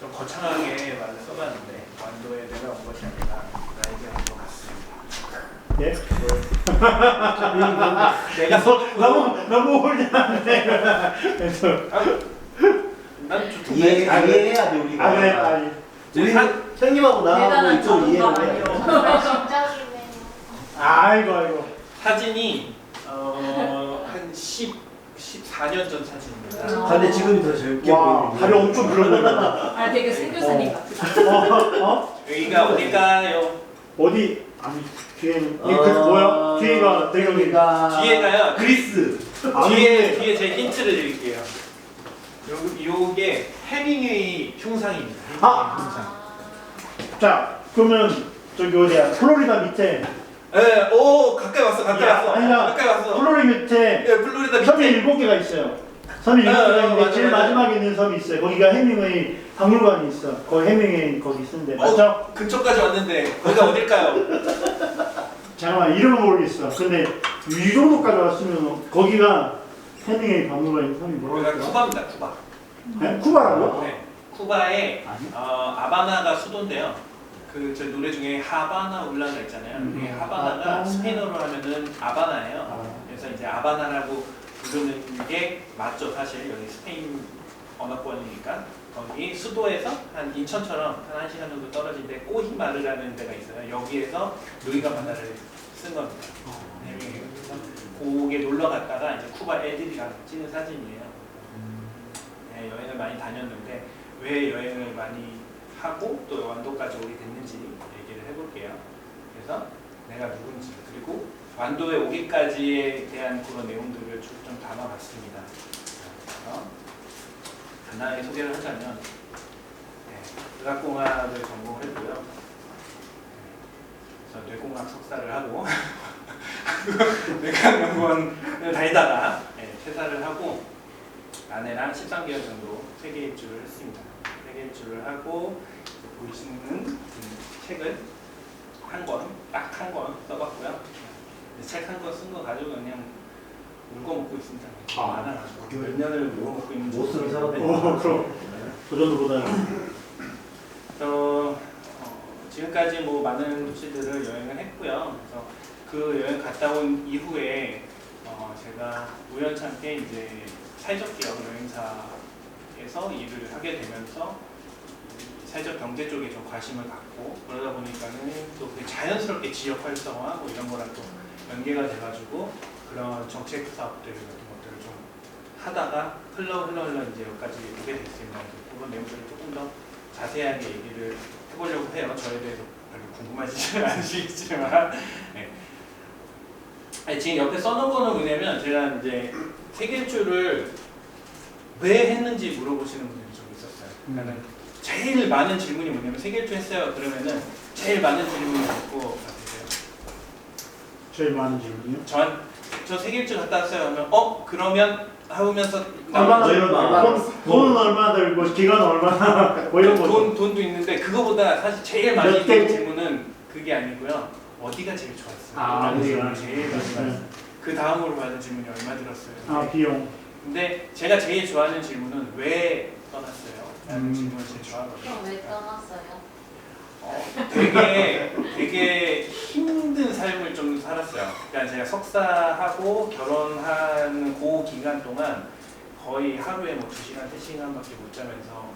좀 거창하게 말을 써봤는데 완도에 내가 온 것이 아니라 나에게 온 것 같습니다. 예? 내가 너무 홀리한데. 그래서 난 좋던데. 이해해야 돼 우리가. 아 그래 아니. 우리 형님하고 나하고 대단한 이쪽 이해를 전문가 해야 돼. 아니요. 진짜기네요. 아이고. 사진이 한 14년 전 사진입니다. 근데 지금이 더 젊게 와 보이네. 다리 엄청 불러보인다. 아 되게 선교사님 같아. 여기가 어딜까요? 어디 아니 뒤에 그 뭐야? 뒤에가 되게 뒤에가요. 그리스. 뒤에 제 힌트를 드릴게요. 요게 해밍웨이 흉상입니다. 아! 흉상. 자 그러면 저기 어디야? 플로리다 밑에. 네, 오 가까이 왔어, 가까이 야, 왔어. 아니야. 가까이 왔어. 플로리다 밑에 예, 플로리다 섬이 밑에. 7개가 있어요. 섬이 7개가 있는데 맞아, 제일 맞아. 마지막에 있는 섬이 있어요. 거기가 해밍웨이 박물관이 있어. 거기 해밍웨이 거기 쓴데 맞죠? 근처까지 왔는데 거기가 어딜까요? 잠깐만 이름은 모르겠어. 근데 이 정도까지 왔으면 거기가 해밍웨이 박물관 있는 섬이 뭐라고 거기가 했어? 쿠바입니다, 쿠바. 네? 쿠바라고? 네, 쿠바의 아니? 아바나가 수도인데요. 그 저 노래 중에 하바나 울라가 있잖아요. 이게 하바나가 아바나. 스페인어로 하면은 아바나예요. 아. 그래서 이제 아바나라고 부르는 게 맞죠, 사실 여기 스페인 언어권이니까. 거기 수도에서 한 인천처럼 한 1시간 정도 떨어진데 꼬히마르라는 데가 있어요. 여기에서 루이가 바다를 쓴 겁니다. 네, 그래서 거기에 놀러 갔다가 이제 쿠바 애들이랑 찍은 사진이에요. 네, 여행을 많이 다녔는데 왜 여행을 많이 하고 또 완도까지 오게 됐는지 얘기를 해볼게요. 그래서 내가 누군지 그리고 완도에 오기까지에 대한 그런 내용들을 좀 담아봤습니다. 그래서 간단하게 소개를 하자면 의학공학을 전공했고요. 그래서 뇌공학 석사를 하고 뇌과학연구원을 다니다가 퇴사를 하고 아내랑 13개월 정도 세계 일주를 했습니다. 세계 일주를 하고 보이시는 책을 딱 한 권 써봤고요. 책 한 권 쓴 거 가지고 그냥 울고 먹고 있습니다. 많아가지고 몇 년을 울고 먹고 있는 못 쓰는 사람도 그럼 그 정도보다는 지금까지 뭐 많은 도시들을 여행을 했고요. 그래서 그 여행 갔다 온 이후에 제가 우연찮게 이제 사회적 기업 여행사에서 일을 하게 되면서 사회적 경제 쪽에 좀 관심을 갖고 그러다 보니까는 또 자연스럽게 지역 활성화 뭐 이런 거랑 또 연계가 돼가지고 그런 정책 사업들 같은 것들을 좀 하다가 흘러 이제 여기까지 오게 됐습니다. 그런 내용들을 조금 더 자세하게 얘기를 해보려고 해요. 저에 대해서 별로 궁금하시지는 않으시겠지만 네. 지금 옆에 써놓은 거는 뭐냐면 제가 이제 세계 일주를 왜 했는지 물어보시는 분들이 좀 있었어요. 그러니까 제일 많은 질문이 뭐냐면 세계 일주 했어요. 그러면은 제일 많은 질문이 뭐 같으세요? 제일 많은 질문이요? 저 세계 일주 갔다 왔어요. 하면 그러면 하면서 얼마나 얼마나 돈은 얼마나 들고 기간은 얼마나 뭐 이런 거. 돈도 있는데 그거보다 사실 제일 많이 몇 개? 드는 질문은 그게 아니고요. 어디가 제일 좋았어요? 이런 어디가 질문을 제일 많이 받았어요. 네. 그 다음으로 받은 질문이 얼마 들었어요? 아 비용. 근데 제가 제일 좋아하는 질문은 왜 떠났어요? 라는 질문을 제일 좋아하거든요. 그럼 왜 떠났어요? 되게 힘든 삶을 좀 살았어요. 그러니까 제가 석사하고 결혼하는 그 기간 동안 거의 하루에 뭐 2시간, 3시간밖에 못 자면서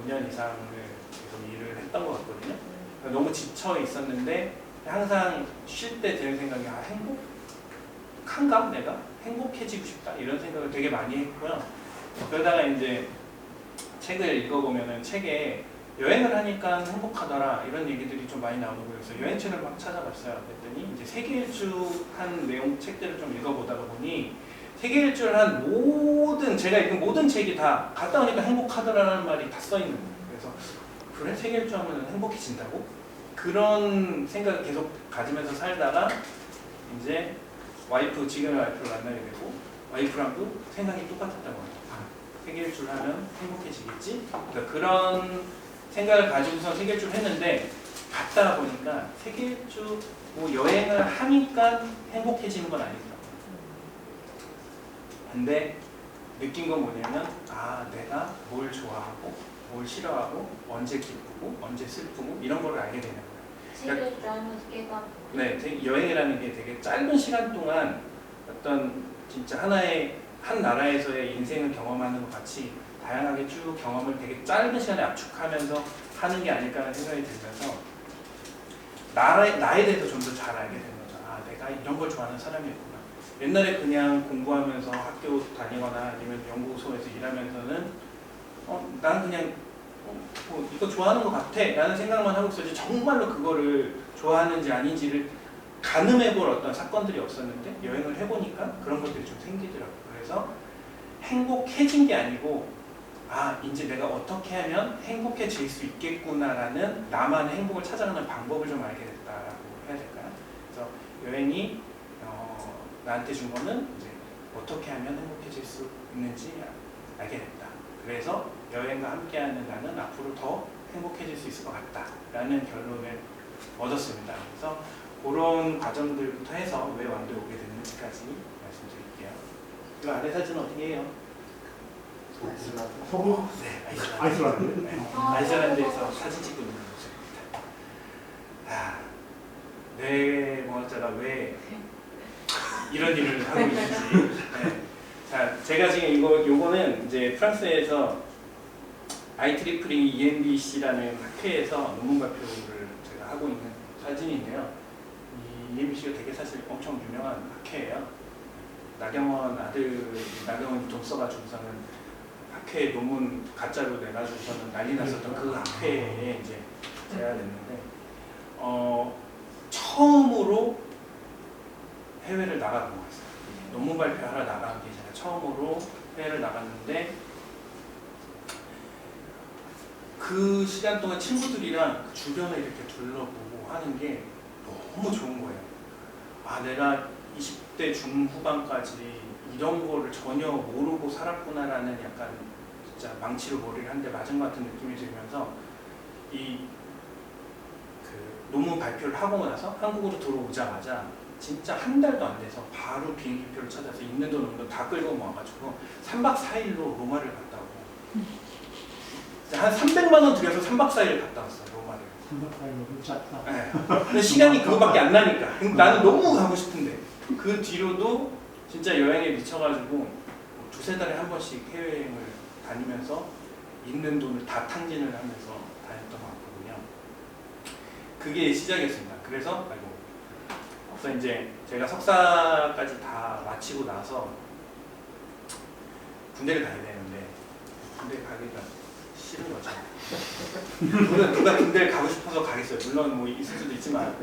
5년 이상을 계속 일을 했던 것 같거든요. 그러니까 너무 지쳐 있었는데 항상 쉴 때 드는 생각이 행복한가? 내가? 행복해지고 싶다? 이런 생각을 되게 많이 했고요. 그러다가 이제 책을 읽어보면은 책에 여행을 하니까 행복하더라 이런 얘기들이 좀 많이 나오고 그래서 여행책을 막 찾아봤어요. 그랬더니 이제 세계 일주 한 내용 책들을 좀 읽어보다가 보니 세계 일주를 한 제가 읽은 모든 책이 다 갔다 오니까 행복하더라라는 말이 다 써 있는 거예요. 그래서 그래 세계 일주 하면 행복해진다고? 그런 생각을 계속 가지면서 살다가 이제 지금의 와이프를 만나게 되고 와이프랑도 생각이 똑같았던 거예요. 세계 일주를 하면 행복해지겠지? 그러니까 그런 생각을 가지고서 세계 일주를 했는데 갔다 보니까 세계 일주 뭐 여행을 하니까 행복해지는 건 아니더라고요. 근데 느낀 건 뭐냐면 내가 뭘 좋아하고 뭘 싫어하고 언제 기쁘고 언제 슬프고 이런 걸 알게 되는 거예요. 知るラムスケが 네, 여행이라는 게 되게 짧은 시간 동안 어떤 진짜 한 나라에서의 인생을 경험하는 것 같이 다양하게 쭉 경험을 되게 짧은 시간에 압축하면서 하는 게 아닐까라는 생각이 들면서 나에 대해서 좀 더 잘 알게 되는 거죠. 아, 내가 이런 걸 좋아하는 사람이었구나. 옛날에 그냥 공부하면서 학교 다니거나 아니면 연구소에서 일하면서는 나는 그냥 뭐 이거 좋아하는 것 같아 라는 생각만 하고 있었지 정말로 그거를 좋아하는지 아닌지를 가늠해볼 어떤 사건들이 없었는데 여행을 해보니까 그런 것들이 좀 생기더라고요. 그래서 행복해진 게 아니고 아 이제 내가 어떻게 하면 행복해질 수 있겠구나라는 나만의 행복을 찾아가는 방법을 좀 알게 됐다라고 해야 될까요? 그래서 여행이 나한테 준 거는 이제 어떻게 하면 행복해질 수 있는지 알게 됐다. 그래서 여행과 함께하는 나는 앞으로 더 행복해질 수 있을 것 같다라는 결론을 얻었습니다. 그래서 그런 과정들부터 해서 왜 완도에 오게 됐는지까지 말씀드릴게요. 이 아래 사진은 어떻게 해요? 서부? 네, 아이슬란드. 네, 아이슬란드에서 사진 찍고 있는 모습입니다. 내 모학자가 왜 이런 일을 하고 있는지. 네. 자, 제가 지금 요거는 이제 프랑스에서 IEEE ENBC라는 학회에서 논문 발표를 제가 하고 있는 사진인데요. 이 ENBC가 되게 사실 엄청 유명한 학회예요. 나경원 돈 써가지고서는 학회 논문 가짜로 내가지고서는 난리 났었던 그 학회에 이제 제가 됐는데 처음으로 해외를 나가본 거였어요. 논문 발표하러 나간 게 제가 처음으로 해외를 나갔는데 그 시간 동안 친구들이랑 그 주변을 이렇게 둘러보고 하는 게 너무 좋은 거예요. 아, 내가 20대 중후반까지 이런 거를 전혀 모르고 살았구나라는 약간 진짜 망치로 머리를 한 대 맞은 것 같은 느낌이 들면서 그 논문 발표를 하고 나서 한국으로 들어오자마자 진짜 한 달도 안 돼서 바로 비행기표를 찾아서 있는 돈 없는 돈 다 끌고 모아가지고 3박 4일로 로마를 갔다 오고 한 300만 원 들여서 3박 4일 갔다 왔어요. 로마를. 3박 4일로 짧다. 네. 근데 시간이 그거밖에 안 나니까 나는 너무 가고 싶은데 그 뒤로도 진짜 여행에 미쳐가지고 두세 달에 한 번씩 해외여행을 다니면서 있는 돈을 다 탕진을 하면서 다녔던 것 같거든요. 그게 시작이었습니다. 그래서 이제 제가 석사까지 다 마치고 나서 군대를 가야 되는데 군대 가기가 싫은 거죠. 누가 군대를 가고 싶어서 가겠어요. 물론 뭐 있을 수도 있지만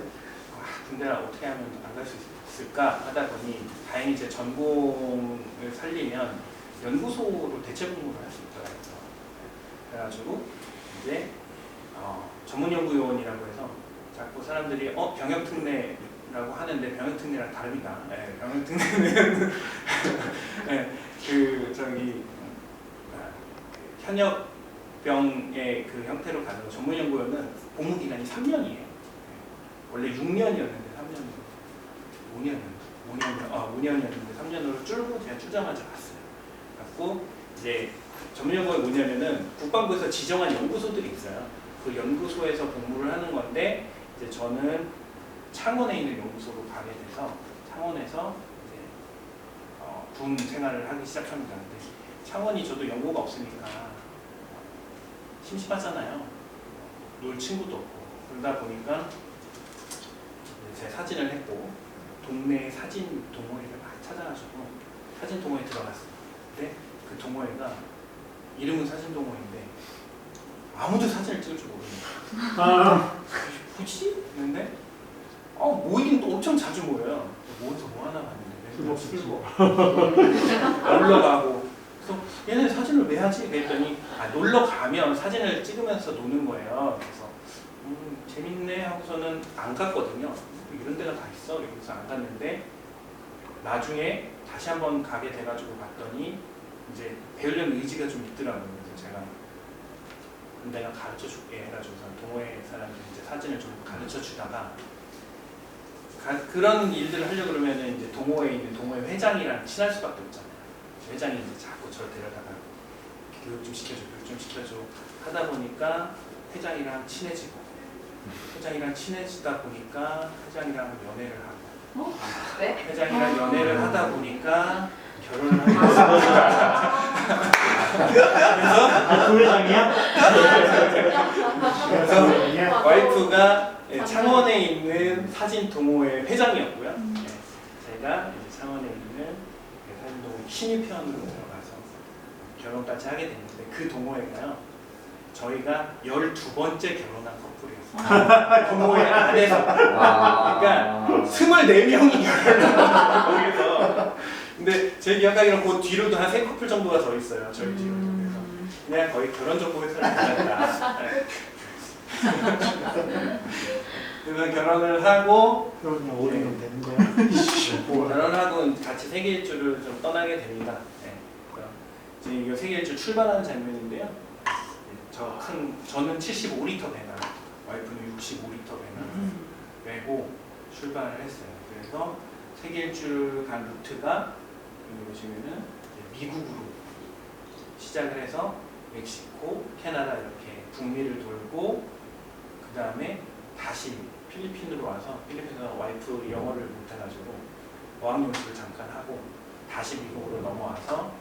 군대를 어떻게 하면 안 갈 수 있을까 하다 보니 다행히 제 전공을 살리면 연구소로 대체 공부를 할 수 있더라고요. 그래가지고 이제 전문연구요원이라고 해서 자꾸 사람들이 병역특례라고 하는데 병역특례랑 다릅니다. 네, 병역특례는 네, 현역병의 그 형태로 가는 거. 전문연구원은 복무기간이 3년이에요. 원래 6년이었는데 5년이었는데 3년으로 줄고 제가 추자마자 갔어요. 갖고 이제 전문연구원이 뭐냐면은 국방부에서 지정한 연구소들이 있어요. 그 연구소에서 복무를 하는 건데 이제 저는 창원에 있는 연구소로 가게 돼서 창원에서 이제 군 생활을 하기 시작합니다. 근데 창원이 저도 연고가 없으니까 심심하잖아요. 놀 친구도 없고 그러다 보니까 제 사진을 했고 동네 사진 동호회를 막 찾아가지고 사진 동호회 들어갔어요. 근데 그 동호회가 이름은 사진 동호회인데 아무도 사진을 찍을 줄 모르는 거예요. 굳이? 했는데 모이긴 또 엄청 자주 모여요. 모여서 뭐 하나 봤는데 놀러 가고 그래서 얘네 사진을 왜 하지? 그랬더니 놀러 가면 사진을 찍으면서 노는 거예요. 그래서 재밌네 하고서는 안 갔거든요. 이런 데가 다 있어? 이러면서 안 갔는데 나중에 다시 한번 가게 돼가지고 봤더니 이제 배우려는 의지가 좀 있더라고요. 그래서 제가 내가 가르쳐 줄게 해가지고 동호회 사람들 이제 사진을 좀 가르쳐 주다가 그런 일들을 하려고 그러면 이제 동호회에 있는 동호회 회장이랑 친할 수밖에 없잖아요. 회장이 이제 자꾸 저를 데려다가 교육 좀 시켜줘, 교육 좀 시켜줘 하다 보니까 회장이랑 친해지고 회장이랑 친해지다 보니까 회장이랑 연애를 하고 네? 회장이랑 연애를 하다 보니까 결혼을 하게 됐습니다. 그래서 그 회장이야? 그래서 그 회장이야? 와이프가 창원에 있는 사진 동호회 회장이었고요. 제가 이제 창원에 있는 사진 동호회 신입회원으로 들어가서 결혼까지 하게 됐는데 그 동호회가요. 저희가 12번째 결혼한 커플이었어요. 동호회 안에서. 그러니까 24명이 결혼을 한 거기서. 근데 제 기억하기로는 그 뒤로도 한 3커플 정도가 더 있어요. 저희 뒤로. 그래서 그냥 거의 결혼정보 회사를 만났다. 그래서 결혼을 하고 그러면 5년 되는 거야? 결혼하고 같이 세계 일주를 좀 떠나게 됩니다. 네. 그래서 지금 이거 세계 일주 출발하는 장면인데요. 저는 75리터 배낭, 와이프는 65리터 배낭을 메고 출발을 했어요. 그래서 세계 일주를 간 루트가 여기 보시면은 미국으로 시작을 해서 멕시코, 캐나다 이렇게 북미를 돌고 그 다음에 다시 필리핀으로 와서 필리핀에서 와이프 영어를 못해가지고 어학연수를 잠깐 하고 다시 미국으로 넘어와서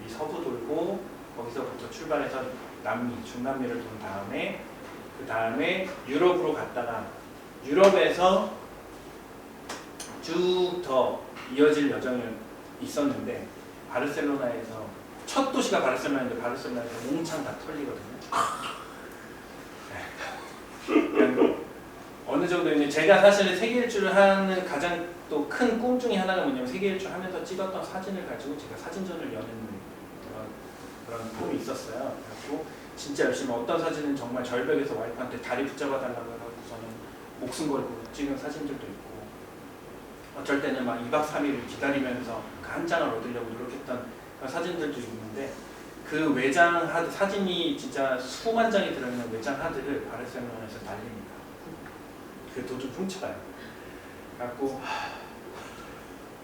미 서부 돌고 거기서부터 출발해서 남미, 중남미를 돈 다음에 그 다음에 유럽으로 갔다가 유럽에서 쭉 더 이어질 여정이 있었는데 바르셀로나에서 첫 도시가 바르셀로나인데 바르셀로나에서 몽창 다 털리거든요. 그냥 어느 정도 이제 제가 사실 세계 일주를 하는 가장 또 큰 꿈 중에 하나가 뭐냐면 세계 일주 하면서 찍었던 사진을 가지고 제가 사진전을 여는 그런 꿈이 있었어요. 그래서 진짜 열심히 어떤 사진은 정말 절벽에서 와이프한테 다리 붙잡아 달라고 해서는 목숨 걸고 찍은 사진들도 있고 어쩔 때는 막 2박 3일을 기다리면서 그 한 장을 얻으려고 노력했던 그런 사진들도 있는데 그 외장 하드 사진이 진짜 수만 장이 들어있는 외장 하드를 바르셀로나에서 날립니다. 그 도둑 훔쳐가요. 갖고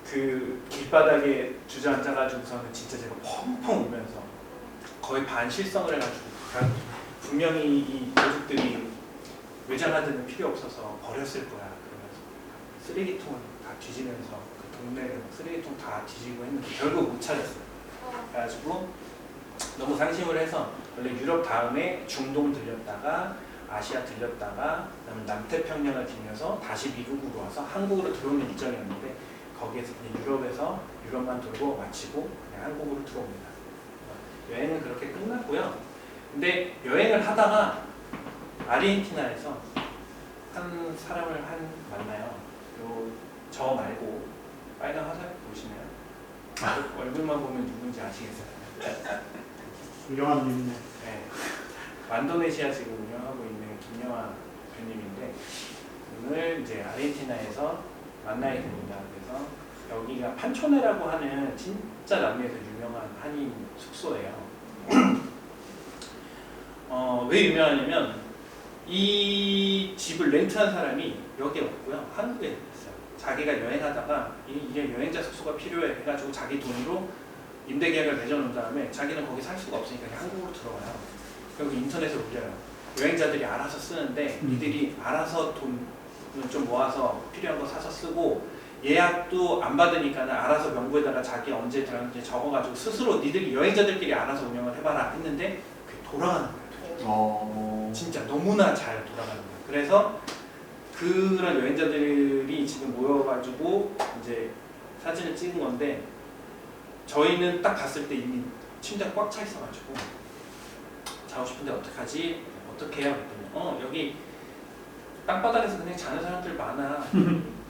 그 길바닥에 주저앉아가지고서는 진짜 제가 펑펑 울면서 거의 반실성을 해가지고 분명히 이 도둑들이 외장 하드는 필요 없어서 버렸을 거야. 그러면서 쓰레기통을 다 뒤지면서 그 동네를 쓰레기통 다 뒤지고 했는데 결국 못 찾았어요. 그래가지고 너무 상심을 해서 원래 유럽 다음에 중동 들렸다가 아시아 들렸다가 그다음에 남태평양을 지나서 다시 미국으로 와서 한국으로 들어오는 일정이었는데 거기에서 그냥 유럽만 돌고 마치고 그냥 한국으로 들어옵니다. 여행은 그렇게 끝났고요. 근데 여행을 하다가 아르헨티나에서 한 사람을 만나요. 저 말고 빨간 화살 보시나요? 얼굴만 보면 누군지 아시겠어요? 유명한 님이네. 네. 완도네시아 지금 운영하고 있는 김영아 대표님인데 오늘 이제 아르헨티나에서 만나게 됩니다. 그래서 여기가 판초네라고 하는 진짜 남미에서 유명한 한인 숙소예요. 왜 유명하냐면 이 집을 렌트한 사람이 여기에 왔고요. 한국에 있어요. 자기가 여행하다가 이게 여행자 숙소가 필요해 해가지고 자기 돈으로 임대계약을 맺어놓은 다음에 자기는 거기 살 수가 없으니까 그냥 한국으로 들어와요. 그리고 인터넷에 올려요. 여행자들이 알아서 쓰는데 이들이 알아서 돈을 좀 모아서 필요한 거 사서 쓰고 예약도 안 받으니까는 알아서 명부에다가 자기 언제 들어가는지 적어가지고 스스로 니들이 여행자들끼리 알아서 운영을 해봐라 했는데 그게 돌아가는 거예요. 진짜 너무나 잘 돌아가는 거예요. 그래서 그런 여행자들이 지금 모여가지고 이제 사진을 찍은 건데 저희는 딱 갔을 때 이미 침대가 꽉 차 있어가지고 자고 싶은데 어떡하지? 어떻게 해요? 그랬더니 여기 땅바닥에서 그냥 자는 사람들 많아.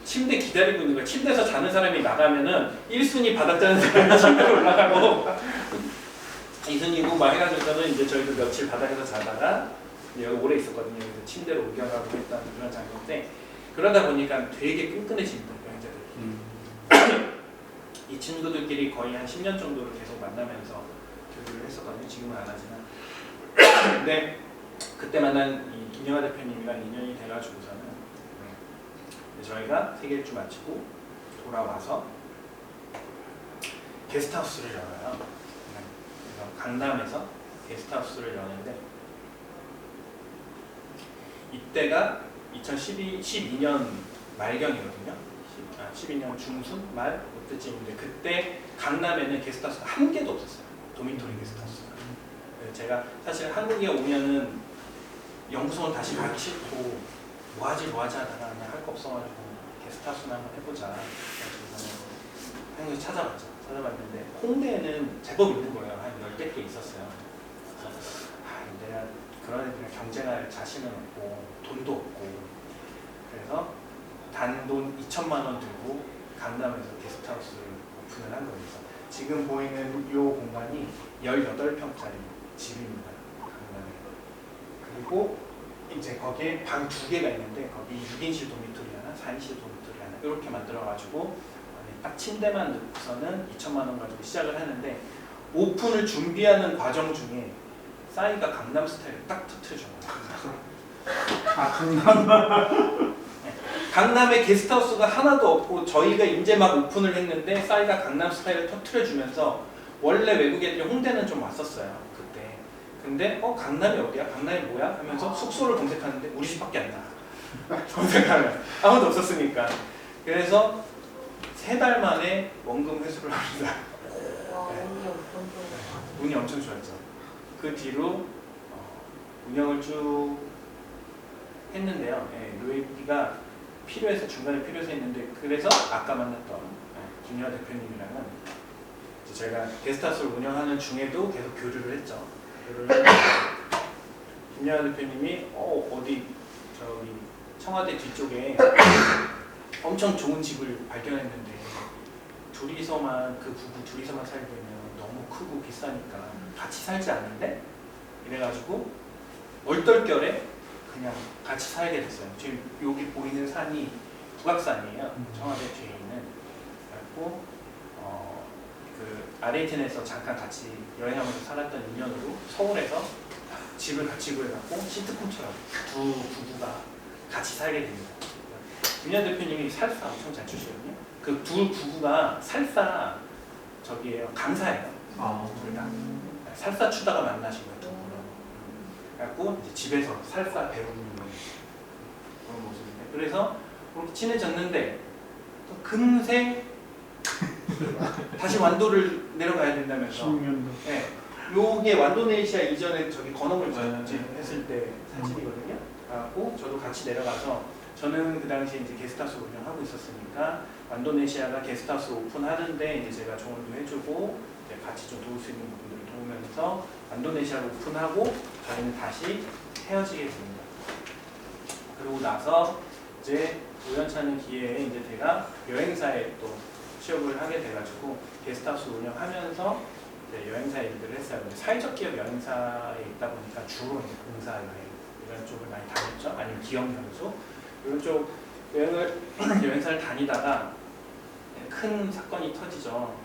침대 기다리고 있는 거야. 침대에서 자는 사람이 나가면은 1순위 바닥 자는 사람이 침대로 올라가고 2순위고 막 해가지고서는 이제 저희도 며칠 바닥에서 자다가 여기 오래 있었거든요. 그래서 침대로 옮겨가고 했던 그런 장면인데 그러다 보니까 되게 끈끈해집니다. 여행자들이. 이 친구들끼리 거의 한 10년 정도를 계속 만나면서 교류를 했었거든요. 지금은 안 하지만. 근데 그때 만난 이 김영하 대표님이랑 인연이 돼가지고서는 저희가 세계 일주 마치고 돌아와서 게스트하우스를 열어요. 그래서 강남에서 게스트하우스를 여는데 이때가 2012년 말경이거든요. 12년 중순 말 그때쯤인데 그때 강남에는 게스트하우스가 한 개도 없었어요. 도미토리 게스트하우스가. 제가 사실 한국에 오면은 연구소는 다시 가기 싫고 뭐하지 하다가 그냥 할 거 없어가지고 게스트하우스나 한번 해보자. 그래서 한국에 찾아봤죠. 찾아봤는데 홍대에는 제법 있는 거예요. 한 10개 있었어요. 그래서 내가 그런 애들이랑 경쟁할 자신은 없고 돈도 없고 그래서 단돈 2천만 원 들고 강남에서 게스트하우스를 오픈을 한 거예요. 지금 보이는 이 공간이 18평짜리 집입니다. 강남에. 그리고 이제 거기에 방 2개가 있는데 거기 6인실 도미토리 하나, 4인실 도미토리 하나 이렇게 만들어가지고 딱 침대만 넣고서는 2천만 원 가지고 시작을 하는데 오픈을 준비하는 과정 중에 싸이가 강남 스타일을 딱 터트려준 거예요. 강남. 강남에 게스트하우스가 하나도 없고 저희가 이제 막 오픈을 했는데 싸이가 강남 스타일을 터트려주면서 원래 외국 애들이 홍대는 좀 왔었어요 그때. 근데 강남이 어디야? 강남이 뭐야? 하면서 숙소를 검색하는데 우리 집밖에 안 나와. 검색하면 아무도 없었으니까. 그래서 3달 만에 원금 회수를 합니다. 와, 운이 엄청 운이 엄청 좋았죠. 그 뒤로 운영을 쭉 했는데요. 로이가 필요해서 중간에 필요해서 했는데 그래서 아까 만났던 김여하 대표님이랑은 제가 게스트하우스를 운영하는 중에도 계속 교류를 했죠. 김여하 대표님이 어디 저기 청와대 뒤쪽에 엄청 좋은 집을 발견했는데 둘이서만 그 부부 둘이서만 살기에는 너무 크고 비싸니까 같이 살지 않는데? 이래가지고 얼떨결에 그냥 같이 살게 됐어요. 지금 여기 보이는 산이 북악산이에요. 청와대 뒤에 있는. 그래갖고 그 아르헨티나에서 잠깐 같이 여행하면서 살았던 인연으로 서울에서 집을 같이 구해갖고 시트콤처럼 두 부부가 같이 살게 됩니다. 윤현 대표님이 살사 엄청 잘 추시거든요. 그 두 부부가 살사 저기에요. 강사예요. 둘 다. 살사 추다가 만나신 거예요. 그래갖고 이제 집에서 살사 배우는 그런 모습인데 그래서 그렇게 친해졌는데 또 금세 다시 완도를 내려가야 된다면서 10년도. 네. 요게 완도네시아 이전에 저기 건어물 했을 때 사진이거든요. 그래갖고 저도 같이 내려가서 저는 그 당시에 이제 게스트하우스 운영하고 있었으니까 완도네시아가 게스트하우스 오픈하는데 이제 제가 조언도 해주고 이제 같이 좀 도울 수 있는 부분들을 도우면서 완도네시아를 오픈하고 저희는 다시 헤어지게 됩니다. 그러고 나서 이제 우연찮은 기회에 이제 제가 여행사에 또 취업을 하게 돼가지고 게스트하우스 운영하면서 이제 여행사 일들을 했어요. 사회적 기업 여행사에 있다 보니까 주로 이제 봉사 여행 이런 쪽을 많이 다녔죠. 아니면 기업 연수 이런 쪽 여행사를 다니다가 큰 사건이 터지죠.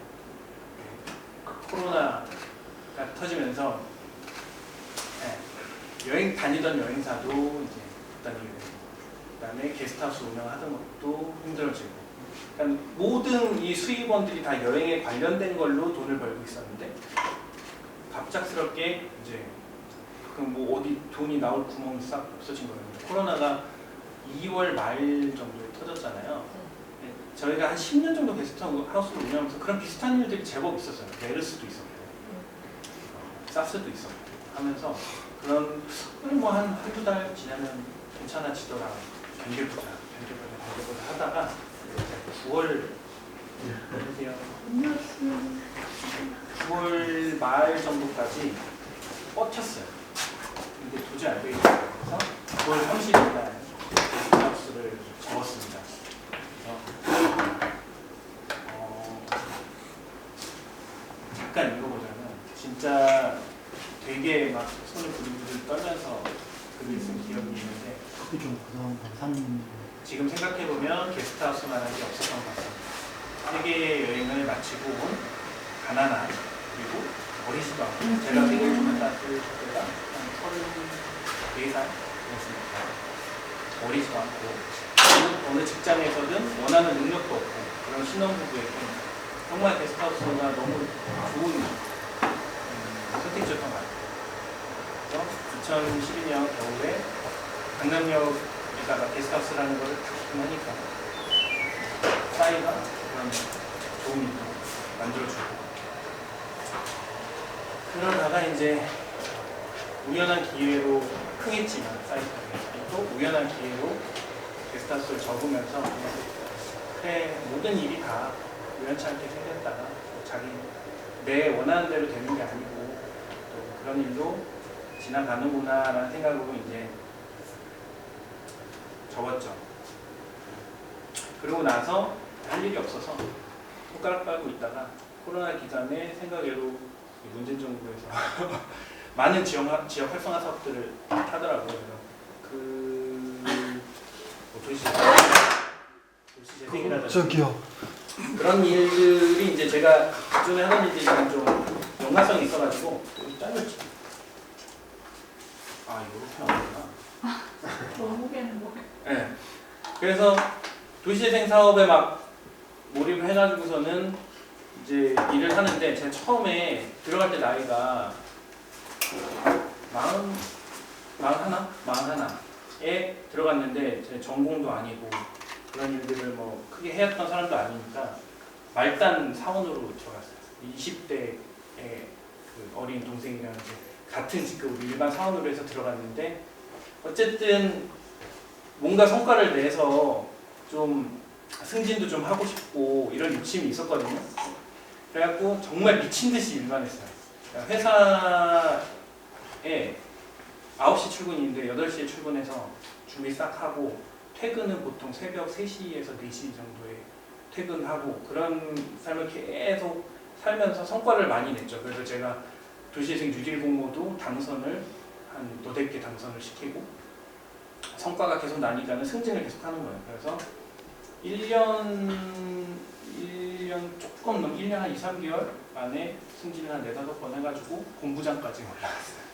코로나가 터지면서 여행 다니던 여행사도 이제 다니게 되고 그다음에 게스트하우스 운영하던 것도 힘들어지고 그러니까 모든 이 수입원들이 다 여행에 관련된 걸로 돈을 벌고 있었는데 갑작스럽게 이제 그럼 뭐 어디 돈이 나올 구멍이 싹 없어진 거예요. 코로나가 2월 말 정도에 터졌잖아요. 저희가 한 10년 정도 게스트하우스를 운영하면서 그런 비슷한 일들이 제법 있었어요. 메르스도 있었고 사스도 있었고 하면서 그런 뭐 한두 달 지나면 괜찮아지더라. 견뎌보자 하다가 9월 9월 말 정도까지 버텼어요. 근데 도저히 안 되겠어서 9월 30일 날 게스트하우스를 접었습니다. 잠깐 읽어보자면 진짜 되게 막 손을 부들부들 떨면서 글을 쓴 기억이 있는데 그게 좀 부담. 지금 생각해보면 게스트하우스만한 게 없었던 것 같습니다. 세계 여행을 마치고 온 가난한 그리고 어리지도 않고 제가 세계를 만났을 때가 한 34살이었으니까 어리지도 않고 어느 직장에서든 원하는 능력도 없고 그런 신혼부부에게 정말 게스트하우스가 너무 좋은 선택지였던 것 같아요. 2012년 겨울에 강남역에다가 게스트하우스라는 거를 하니까 싸이가 그런 좋은 일도 만들어주고 그러다가 이제 우연한 기회로 흥했지만 사이트에 또 우연한 기회로 게스트하우스를 접으면서 그래 모든 일이 다 우연치 않게 생겼다가 또 자기 내 원하는 대로 되는 게 아니고 또 그런 일도 지나가는구나 라는 생각으로 이제 접었죠. 그러고 나서 할 일이 없어서 손가락 빨고 있다가 코로나 기간에 생각외로 문재인정부에서 많은 지역 활성화 사업들을 하더라고요. 그래서 도시재생이라든지 저기요. 그런 일들이 이제 제가 기존에 하던 일들이랑 좀 연관성이 있어가지고 잘렸지. 아 이거 이렇게 나오구나. 너무게는 뭐. 네. 그래서 도시재생 사업에 막 몰입을 해가지고서는 이제 일을 하는데 제가 처음에 들어갈 때 나이가 41에 들어갔는데 제 전공도 아니고 그런 일들을 뭐 크게 해왔던 사람도 아니니까 말단 사원으로 들어갔어요. 20대의 그 어린 동생이랑 이제 같은 직급으로 일반 사원으로 해서 들어갔는데 어쨌든 뭔가 성과를 내서 좀 승진도 좀 하고 싶고 이런 욕심이 있었거든요. 그래갖고 정말 미친 듯이 일만 했어요. 그러니까 회사에 9시 출근인데 8시에 출근해서 준비 싹 하고 퇴근은 보통 새벽 3시에서 4시 정도에 퇴근하고 그런 삶을 계속 살면서 성과를 많이 냈죠. 그래서 제가 도시재생 뉴딜 공모도 당선을 한 너댓 개 당선을 시키고 성과가 계속 나니까는 승진을 계속 하는 거예요. 그래서 1년 조금 넘 1년 한 2, 3개월 만에 승진을 한 4-5번 해가지고 본부장까지 올라갔어요.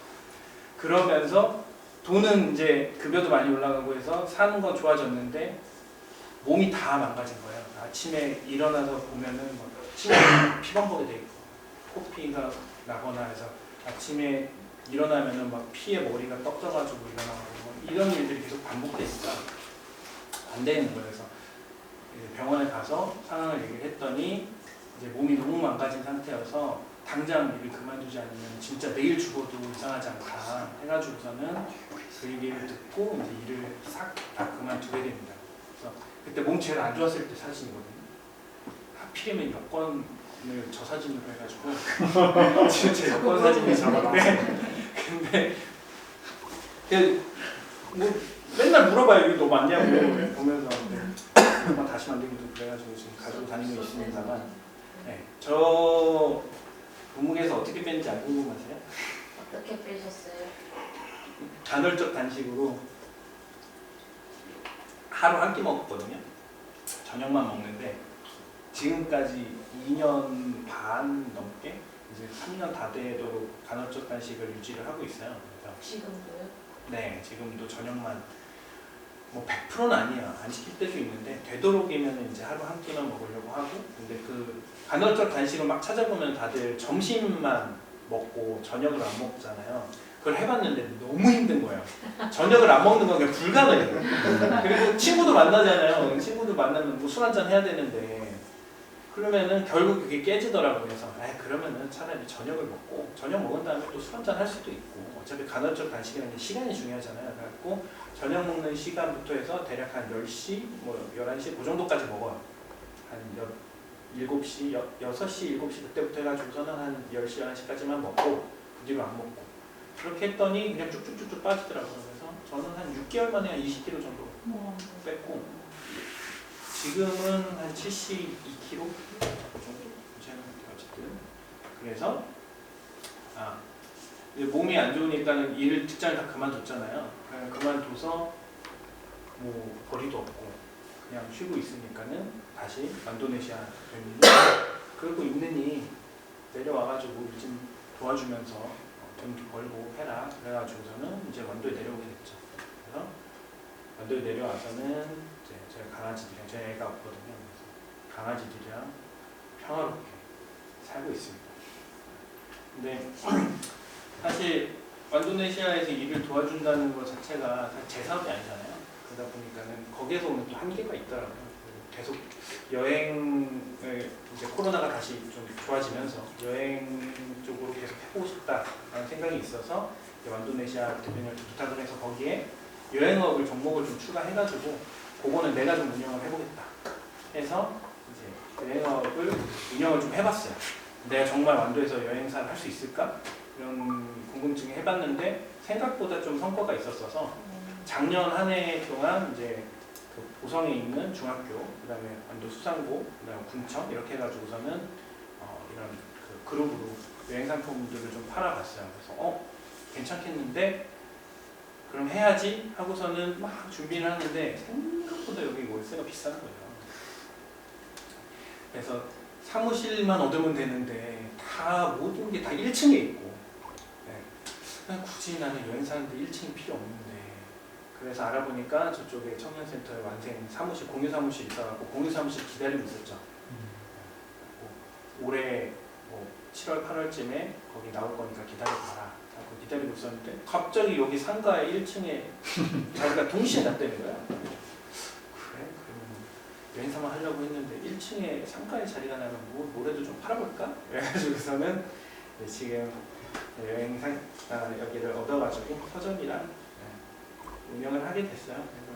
그러면서 돈은 이제 급여도 많이 올라가고 해서 사는 건 좋아졌는데 몸이 다 망가진 거예요. 아침에 일어나서 보면은 뭐 피범벅이 돼 있고 코피가 나거나 해서 아침에 일어나면은 막 피에 머리가 떡져가지고 일어나고 뭐 이런 일들이 계속 반복되니까 안 되는 거예요. 그래서 병원에 가서 상황을 얘기를 했더니 이제 몸이 너무 망가진 상태여서 당장 일을 그만두지 않으면 진짜 내일 죽어도 이상하지 않다 해가지고서는 그 얘기를 듣고 이제 일을 싹 다 그만두게 됩니다. 그래서 그때 몸 제일 안 좋았을 때 사진이거든요. 하필이면 여권을 저 사진으로 해가지고 지금 제 여권 사진이 저건데 근데 뭐 맨날 물어봐요. 여기 너 맞냐고 보면서 다시 만들기도 그래가지고 지금 가지고 다니고 있습니다만 네, 저 몸무게에서 어떻게 뺐는지 안 궁금하세요? 어떻게 빼셨어요? 간헐적 단식으로 하루 한 끼 먹었거든요. 저녁만 먹는데 지금까지 2년 반 넘게 이제 3년 다 되도록 간헐적 단식을 유지를 하고 있어요. 그래서 지금도요? 네, 지금도 저녁만 뭐 100%는 아니에요. 안 시킬 때도 있는데 되도록이면 이제 하루 한 끼만 먹으려고 하고 근데 그 간헐적 단식을 막 찾아보면 다들 점심만 먹고 저녁을 안 먹잖아요. 그걸 해봤는데 너무 힘든 거예요. 저녁을 안 먹는 건 그냥 불가능해요. 그리고 친구도 만나잖아요. 친구도 만나면 뭐 술 한잔 해야 되는데 그러면은 결국 그게 깨지더라고요. 그래서 그러면은 차라리 저녁을 먹고 저녁 먹은 다음에 또 술 한잔 할 수도 있고 어차피 간헐적 단식이라는 게 시간이 중요하잖아요. 그래갖고 저녁 먹는 시간부터 해서 대략 한 10시, 뭐 11시 그 정도까지 먹어요. 한 7시, 6시, 7시 그때부터 해가지고서는 한 10시, 11시까지만 먹고 그 뒤로 안 먹고 그렇게 했더니 그냥 쭉쭉쭉쭉 빠지더라고요. 그래서 저는 한 6개월 만에 한 20kg 정도 뺐고 지금은 한 72kg 정도 제가 어쨌든 그래서 이제 몸이 안 좋으니까는 일 직장을 다 그만뒀잖아요. 그냥 그만둬서 뭐 벌이도 없고 그냥 쉬고 있으니까는 다시 만도네시아 되는데 그러고 있느니 내려와가지고 일 좀 도와주면서 돈도 벌고 해라 그래가지고서는 이제 완도에 내려오게 됐죠. 그래서 완도에 내려와서는 이제 제가 강아지들이랑 제 애가 없거든요. 그래서 강아지들이랑 평화롭게 살고 있습니다. 근데 사실 완도네시아에서 일을 도와준다는 것 자체가 사실 제 사업이 아니잖아요. 그러다 보니까는 거기에서 오는 또 한계가 있더라고요. 계속 여행을 이제 코로나가 다시 좀 좋아지면서 여행 쪽으로 계속 해보고 싶다라는 생각이 있어서 완도네시아 대표님한테 부탁을 해서 거기에 여행업을 종목을 좀 추가해가지고 그거는 내가 좀 운영을 해보겠다 해서 이제 여행업을 운영을 좀 해봤어요. 내가 정말 완도에서 여행사를 할 수 있을까? 이런 궁금증이 해봤는데 생각보다 좀 성과가 있었어서 작년 한 해 동안 이제 그 보성에 있는 중학교, 그다음에 완도 수산고, 그다음에 군청 이렇게 해가지고서는 이런 그 그룹으로 여행 상품들을 좀 팔아봤어요. 그래서 괜찮겠는데 그럼 해야지 하고서는 막 준비를 하는데 생각보다 여기 월세가 비싼 거예요. 그래서 사무실만 얻으면 되는데 다 모든 게 다 1층에 있고 굳이 나는 여행 사는데 1층이 필요 없는데 그래서 알아보니까 저쪽에 청년센터에 완생 사무실, 공유 사무실 있어갖고 공유 사무실 기다리고 있었죠. 올해 뭐 7월, 8월쯤에 거기 나올 거니까 기다려봐라 하고 기다리고 있었는데 갑자기 여기 상가에 1층에 자기가 동시에 났다는 거야. 그래? 그러면 여행사만 하려고 했는데 1층에 상가에 자리가 나면 뭐라도 좀 팔아볼까? 그래가지고서는 지금 여행상 여기를 얻어가지고 서점이랑 운영을 하게 됐어요. 그래서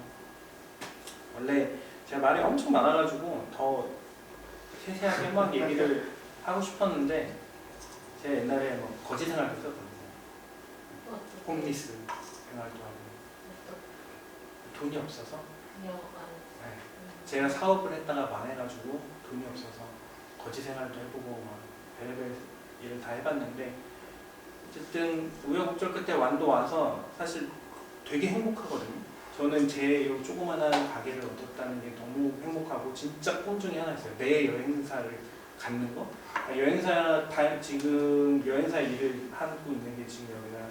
원래 제가 말이 엄청 많아가지고 더 세세하게 막 얘기를 하고 싶었는데 제가 옛날에 뭐 거지 생활도 했었거든요. 홈리스 생활도 하고 돈이 없어서 제가 사업을 했다가 망해가지고 돈이 없어서 거지 생활도 해보고 막 별의별 일을 다 해봤는데 어쨌든 우여곡절 끝에 완도 와서 사실 되게 행복하거든요. 저는 제 요 조그만한 가게를 얻었다는 게 너무 행복하고 진짜 꿈 중에 하나 있어요. 내 여행사를 갖는 거. 지금 여행사 일을 하고 있는 게 지금 여기가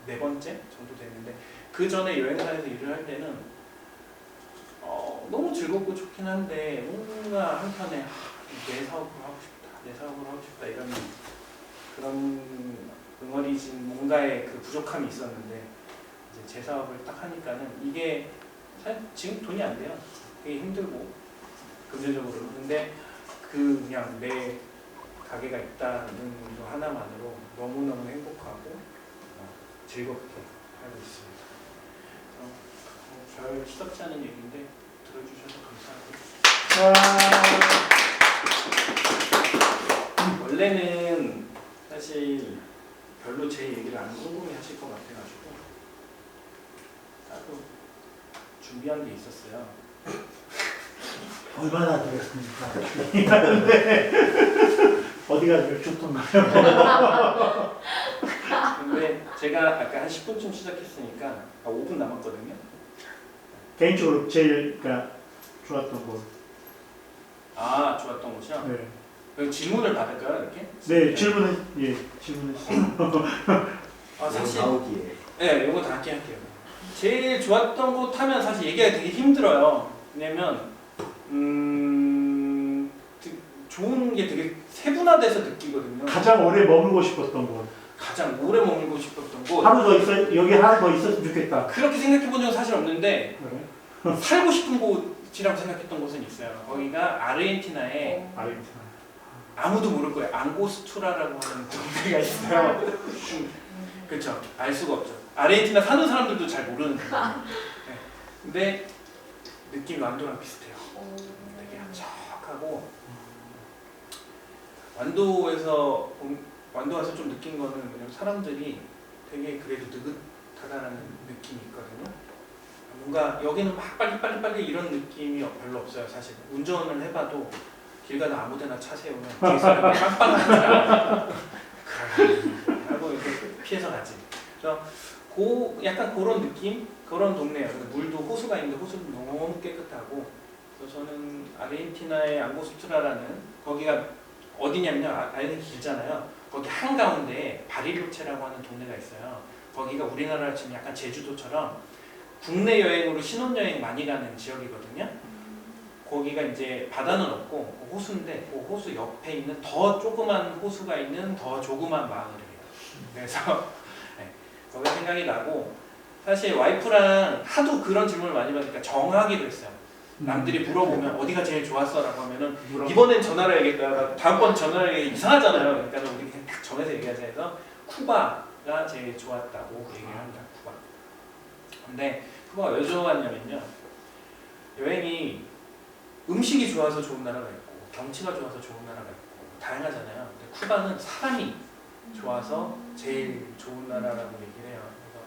4번째 정도 되는데 그 전에 여행사에서 일을 할 때는 너무 즐겁고 좋긴 한데 뭔가 한편에 내 사업을 하고 싶다, 내 사업을 하고 싶다 이런 그런 응어리진 뭔가의 그 부족함이 있었는데 이제 제 사업을 딱 하니까는 이게 사실 지금 돈이 안 돼요. 되게 힘들고 금전적으로는. 근데 그냥 내 가게가 있다는 거 하나만으로 너무너무 행복하고 즐겁게 살고 있습니다. 별 시덥지 않은 얘기인데 들어주셔서 감사하고 원래는 사실 별로 제 얘기를 안 궁금해 하실 것 같아가지고 따로 준비한 게 있었어요. 얼마나 드렸습니까? 어디가 제일 좋던가요? 근데 제가 아까 한 10분쯤 시작했으니까 5분 남았거든요. 개인적으로 제일 그러니까 좋았던 거. 좋았던 곳이요? 네. 그럼 질문을 받을까요, 이렇게? 네, 질문해 질문했어요. 사실 나오기에. 네, 이거 다 할게요. 제일 좋았던 곳 하면 사실 얘기가 되게 힘들어요. 왜냐면 좋은 게 되게 세분화돼서 느끼거든요. 가장 오래 머물고 싶었던 곳. 가장 오래 머물고 싶었던 곳. 하루 더 있어 여기 하루 더 있었으면 좋겠다. 그렇게 생각해 본 적은 사실 없는데 그래? 살고 싶은 곳이라고 생각했던 곳은 있어요. 거기가 아르헨티나에 아르헨티나. 아무도 모를 거예요. 앙고스투라라고 하는 동네가 있어요. 그렇죠. 알 수가 없죠. 아르헨티나 사는 사람들도 잘 모르는 거예요. 네. 근데 느낌이 완도랑 비슷해요. 되게 한적하고 완도 와서 좀 느낀 거는 뭐냐면 사람들이 되게 그래도 느긋하다는 느낌이 있거든요. 뭔가 여기는 막 빨리 이런 느낌이 별로 없어요. 사실 운전을 해봐도 길 가다 아무데나 차 세우면 뒤에 사람이 깜빡하잖아요. 하고 이렇게 피해서 가지. 그래서 약간 그런 느낌? 그런 동네예요. 물도 호수가 있는데 호수도 너무 깨끗하고. 그래서 저는 아르헨티나의 앙고스투라라는 거기가 어디냐면요. 아르헨티나 길잖아요. 거기 한가운데 바리로체라고 하는 동네가 있어요. 거기가 우리나라 지금 약간 제주도처럼 국내 여행으로 신혼여행 많이 가는 지역이거든요. 거기가 이제 바다는 없고 호수인데 그 호수 옆에 있는 더 조그만 호수가 있는 더 조그만 마을이에요. 그래서 거기 생각이 나고 사실 와이프랑 하도 그런 질문을 많이 받으니까 정하기로 했어요. 남들이 물어보면 어디가 제일 좋았어라고 하면은 이번엔 전화를 해야겠다. 다음번 전화를 해야 이상하잖아요. 그러니까 우리 그냥 딱 정해서 얘기하자 해서 쿠바가 제일 좋았다고 얘기를 합니다. 쿠바. 근데 쿠바가 왜 좋았냐면요. 여행이 음식이 좋아서 좋은 나라가 있고 경치가 좋아서 좋은 나라가 있고 다양하잖아요. 근데 쿠바는 사람이 좋아서 제일 좋은 나라라고 얘기를 해요. 그래서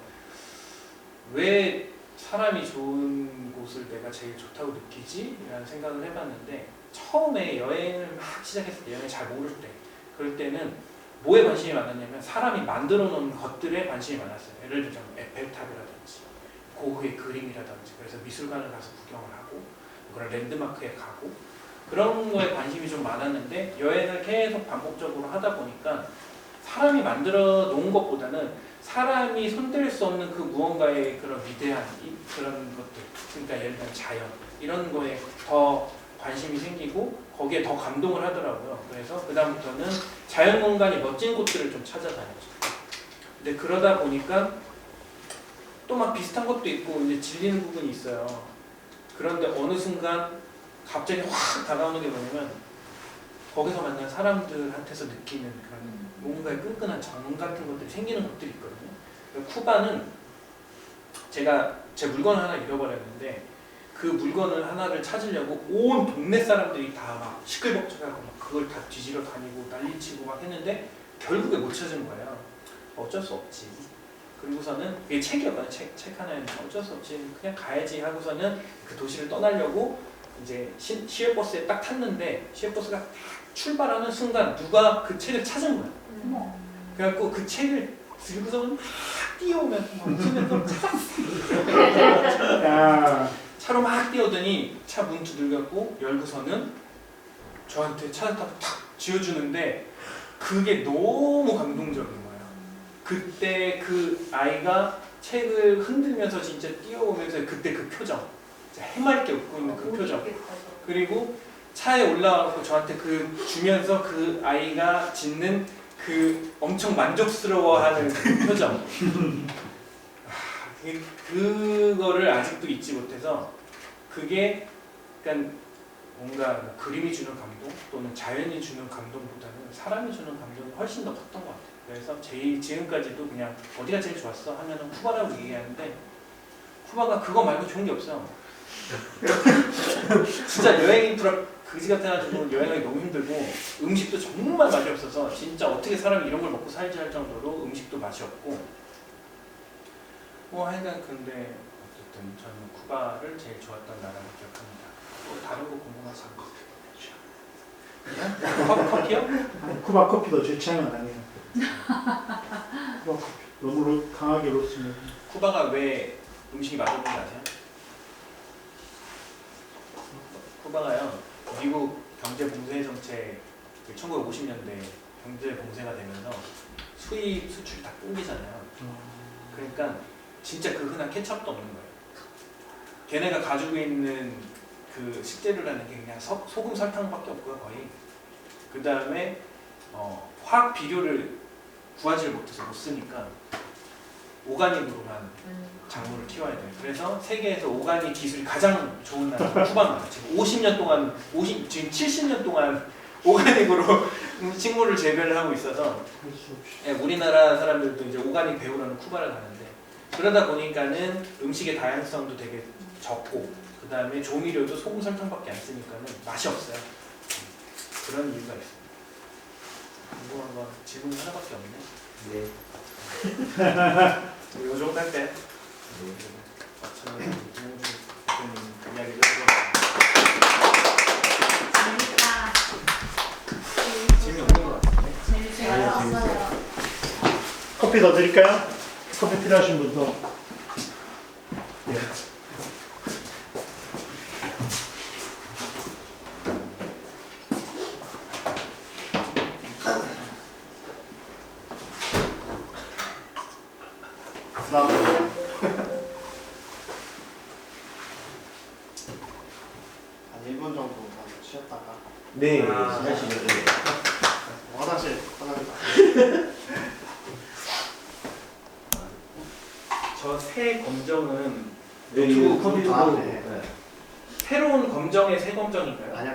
왜 사람이 좋은 곳을 내가 제일 좋다고 느끼지? 라는 생각을 해봤는데 처음에 여행을 막 시작했을 때 여행을 잘 모를 때 그럴 때는 뭐에 관심이 많았냐면 사람이 만들어 놓은 것들에 관심이 많았어요. 예를 들자면 에펠탑이라든지 고흐의 그림이라든지 그래서 미술관을 가서 구경을 하고 그런 랜드마크에 가고 그런 거에 관심이 좀 많았는데 여행을 계속 반복적으로 하다 보니까 사람이 만들어 놓은 것보다는 사람이 손댈 수 없는 그 무언가의 그런 위대한 그런 것들, 그러니까 예를 들면 자연 이런 거에 더 관심이 생기고 거기에 더 감동을 하더라고요. 그래서 그 다음부터는 자연 공간이 멋진 곳들을 좀 찾아다녔죠. 근데 그러다 보니까 또 막 비슷한 것도 있고 이제 질리는 부분이 있어요. 그런데 어느 순간 갑자기 확 다가오는 게 뭐냐면 거기서 만난 사람들한테서 느끼는 그런 뭔가의 끈끈한 정 같은 것들이 생기는 것들이 있거든요. 쿠바는 제가 제 물건을 하나 잃어버렸는데 그 물건을 하나를 찾으려고 온 동네 사람들이 다 막 시끌벅적하고 막 그걸 다 뒤지러 다니고 난리치고 막 했는데 결국에 못 찾은 거예요. 어쩔 수 없지. 그리고서는 그게 책이었거든요. 책 하나였는데 어쩔 수 없지. 그냥 가야지 하고서는 그 도시를 떠나려고 이제 시외버스에 딱 탔는데 시외버스가 딱 출발하는 순간 누가 그 책을 찾은 거야. 그래갖고 그 책을 들고서는 막 뛰어오면서 막 웃으면서 찾았어. 야, 차로 막 뛰어오더니 차 문 두들겼고 열고서는 저한테 차를 타고 탁 쥐어주는데 그게 너무 감동적인 거예요. 그때 그 아이가 책을 흔들면서 진짜 뛰어오면서 그때 그 표정, 해맑게 웃고 있는 그 표정. 그리고 차에 올라와서 저한테 그 주면서 그 아이가 짓는 그 엄청 만족스러워하는 그 표정. 그거를 아직도 잊지 못해서 그게 약간 뭔가 그림이 주는 감동 또는 자연이 주는 감동보다는 사람이 주는 감동이 훨씬 더 컸던 것 같아요. 그래서 지금까지도 그냥 어디가 제일 좋았어 하면은 쿠바라고 얘기하는데 쿠바가 그거 말고 좋은 게 없어요. 진짜 여행 인프라 그지 같아가지고 여행하기 너무 힘들고 음식도 정말 맛이 없어서 진짜 어떻게 사람이 이런 걸 먹고 살지 할 정도로 음식도 맛이 없고 뭐 하여간 근데 어쨌든 저는 쿠바를 제일 좋았던 나라로 기억합니다. 또 다른 거 궁금하신 거? 커피요? 아니, 쿠바 커피도 제 취향은 아니에요. 쿠바 커피 너무 강하게 로스면. 쿠바가 왜 음식이 맛없는지 아세요? 쿠바가요 미국 경제 봉쇄 정책 1950년대 경제 봉쇄가 되면서 수입 수출이 다 끊기잖아요. 그러니까 진짜 그 흔한 케첩도 없는 거예요. 걔네가 가지고 있는 그 식재료라는 게 그냥 소금 설탕밖에 없고요 거의. 그 다음에 화학 비료를 구하지를 못해서 못 쓰니까 오가닉으로만 작물을 키워야 돼요. 그래서 세계에서 오가닉 기술이 가장 좋은 나라가 쿠바입니다. 지금 50년 동안, 지금 70년 동안 오가닉으로 식물을 재배를 하고 있어서 예, 우리나라 사람들도 이제 오가닉 배우러는 쿠바를 가는데 그러다 보니까는 음식의 다양성도 되게 적고 그 다음에 조미료도 소금 설탕밖에 안 쓰니까는 맛이 없어요. 그런 이유가 있습니다. 궁금한 건 질문 하나밖에 없네. 네. 요 정도 할까요? 저는 김영주 대표님 이야기를 재밌다. 재미없는 것 같은데. 재밌어요. 커피 더 드릴까요? 커피 필요하신 분 더. 네. 한 1분 정도 쉬었다가 네. 아. 하시면 화장실 새 검정은 여기 노트북 컴퓨터 아, 보고. 네. 네. 새로운 검정의 새 검정인가요? 아니야